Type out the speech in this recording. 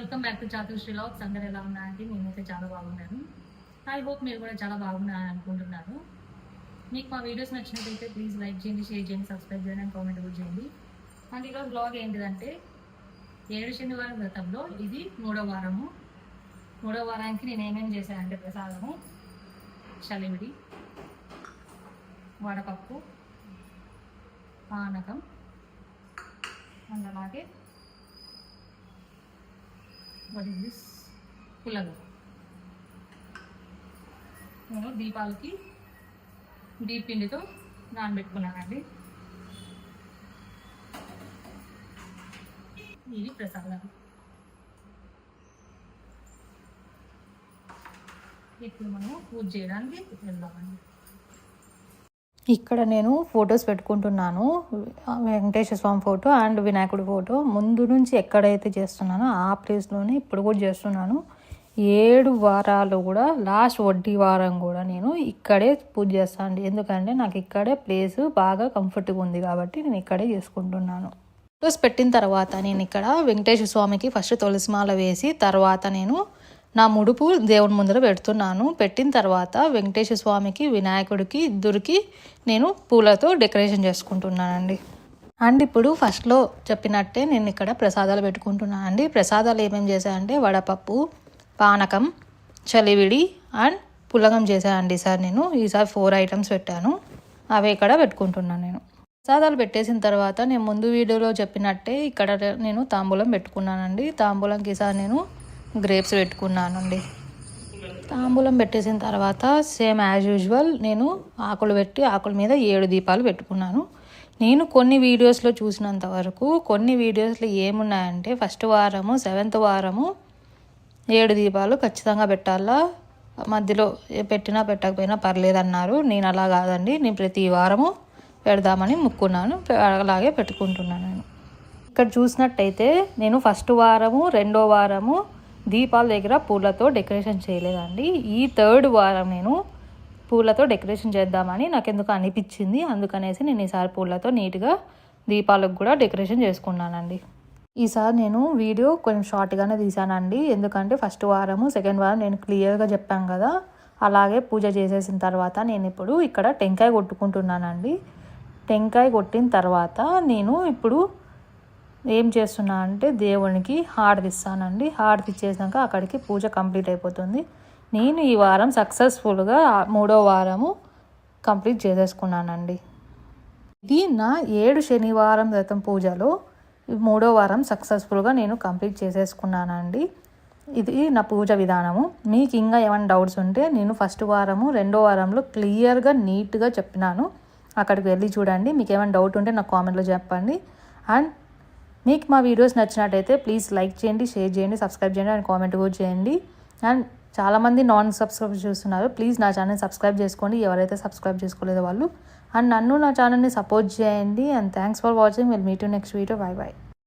Welcome back to Chatushri vlogs. అందరూ ఎలా ఉన్నారంటే నేనైతే చాలా బాగున్నాను. ఐ హోప్ మీరు కూడా చాలా బాగున్నారని అనుకుంటున్నాను. మీకు మా వీడియోస్ నచ్చినట్లయితే ప్లీజ్ లైక్ చేయండి, షేర్ చేయండి, సబ్స్క్రైబ్ చేయండి, కామెంట్ కూడా చేయండి. అండ్ ఈరోజు బ్లాగ్ ఏంటిదంటే 7 శనివారం వ్రతంలో ఇది 3వ వారము. 3వ వారానికి నేను ఏమేమి చేశానంటే ప్రసాదము, చలివిడి, వడపప్పు, పానకం, అండ్ అలాగే పుల్లలు. నేను దీపాలకి దీపిండితో నానబెట్టుకున్నానండి. ఇవి ప్రసాదాలు. ఇప్పుడు మనం పూజ చేయడానికి వెళ్దామండి. ఇక్కడ నేను ఫొటోస్ పెట్టుకుంటున్నాను. వెంకటేశ్వర స్వామి ఫోటో అండ్ వినాయకుడి ఫోటో. ముందు నుంచి ఎక్కడైతే చేస్తున్నానో ఆ ప్లేస్లోనే ఇప్పుడు కూడా చేస్తున్నాను. 7 వారాలు కూడా లాస్ట్ వడ్డీ వారం కూడా నేను ఇక్కడే పూజ చేస్తాను. ఎందుకంటే నాకు ఇక్కడే ప్లేస్ బాగా కంఫర్ట్గా ఉంది కాబట్టి నేను ఇక్కడే చేసుకుంటున్నాను. ఫొటోస్ పెట్టిన తర్వాత నేను ఇక్కడ వెంకటేశ్వర స్వామికి ఫస్ట్ తులసిమాల వేసి తర్వాత నేను నా ముడుపు దేవుని ముందర పెడుతున్నాను. పెట్టిన తర్వాత వెంకటేశ్వర స్వామికి వినాయకుడికి ఇద్దరికి నేను పూలతో డెకరేషన్ చేసుకుంటున్నానండి. అండ్ ఇప్పుడు ఫస్ట్లో చెప్పినట్టే నేను ఇక్కడ ప్రసాదాలు పెట్టుకుంటున్నానండి. ప్రసాదాలు ఏమేమి చేశానంటే వడపప్పు, పానకం, చలివిడి అండ్ పులగం చేశానండి. సార్ నేను ఈసారి 4 ఐటమ్స్ పెట్టాను. అవి ఇక్కడ పెట్టుకుంటున్నాను. నేను ప్రసాదాలు పెట్టేసిన తర్వాత నేను ముందు వీడియోలో చెప్పినట్టే ఇక్కడ నేను తాంబూలం పెట్టుకున్నానండి. తాంబూలంకి ఈసారి నేను గ్రేప్స్ పెట్టుకున్నానండి. తాంబూలం పెట్టేసిన తర్వాత సేమ్ యాజ్ యూజువల్ నేను ఆకులు పెట్టి ఆకుల మీద 7 దీపాలు పెట్టుకున్నాను. నేను కొన్ని వీడియోస్లో చూసినంత వరకు కొన్ని వీడియోస్లో ఏమున్నాయంటే ఫస్ట్ వారము 7th వారము 7 దీపాలు ఖచ్చితంగా పెట్టాలా, మధ్యలో పెట్టినా పెట్టకపోయినా పర్లేదన్నారు. నేను అలా కాదండి, నేను ప్రతి వారము పెడదామని ముక్కున్నాను, అలాగే పెట్టుకుంటున్నాను. నేను ఇక్కడ చూసినట్టయితే నేను ఫస్ట్ వారము 2వ వారము దీపాల దగ్గర పూలతో డెకరేషన్ చేయలేదండి. ఈ 3rd వారం నేను పూలతో డెకరేషన్ చేద్దామని నాకు ఎందుకు అనిపించింది. అందుకనేసి నేను ఈసారి పూలతో నీట్గా దీపాలకు కూడా డెకరేషన్ చేసుకున్నానండి. ఈసారి నేను వీడియో కొంచెం షార్ట్గానే తీసానండి. ఎందుకంటే ఫస్ట్ వారము 2nd వారం నేను క్లియర్గా చెప్పాను కదా. అలాగే పూజ చేసేసిన తర్వాత నేను ఇప్పుడు ఇక్కడ టెంకాయ కొట్టుకుంటున్నానండి. టెంకాయ కొట్టిన తర్వాత నేను ఇప్పుడు ఏం చేస్తున్నా అంటే దేవునికి హారతి ఇస్తానండి. హారతి ఇచ్చేసాక అక్కడికి పూజ కంప్లీట్ అయిపోతుంది. నేను ఈ వారం సక్సెస్ఫుల్గా 3వ వారము కంప్లీట్ చేసేసుకున్నానండి. ఇది నా 7 శనివారం వ్రతం పూజలో 3వ వారం సక్సెస్ఫుల్గా నేను కంప్లీట్ చేసేసుకున్నానండి. ఇది నా పూజ విధానము. మీకు ఇంకా ఏమైనా డౌట్స్ ఉంటే నేను ఫస్ట్ వారము 2వ వారంలో క్లియర్గా నీట్గా చెప్పినాను. అక్కడికి వెళ్ళి చూడండి. మీకు ఏమైనా డౌట్ ఉంటే నాకు కామెంట్లో చెప్పండి. అండ్ మీకు మా వీడియోస్ నచ్చినట్టయితే ప్లీజ్ లైక్ చేయండి, షేర్ చేయండి, సబ్స్క్రైబ్ చేయండి అండ్ కామెంట్ కూడా చేయండి. అండ్ చాలామంది నాన్ సబ్స్క్రైబ్ చూస్తున్నారు. ప్లీజ్ నా ఛానల్ సబ్స్క్రైబ్ చేసుకోండి ఎవరైతే సబ్స్క్రైబ్ చేసుకోలేదో వాళ్ళు. అండ్ నన్ను నా ఛానల్ని సపోర్ట్ చేయండి. And thanks for watching. Will meet you next video. By by.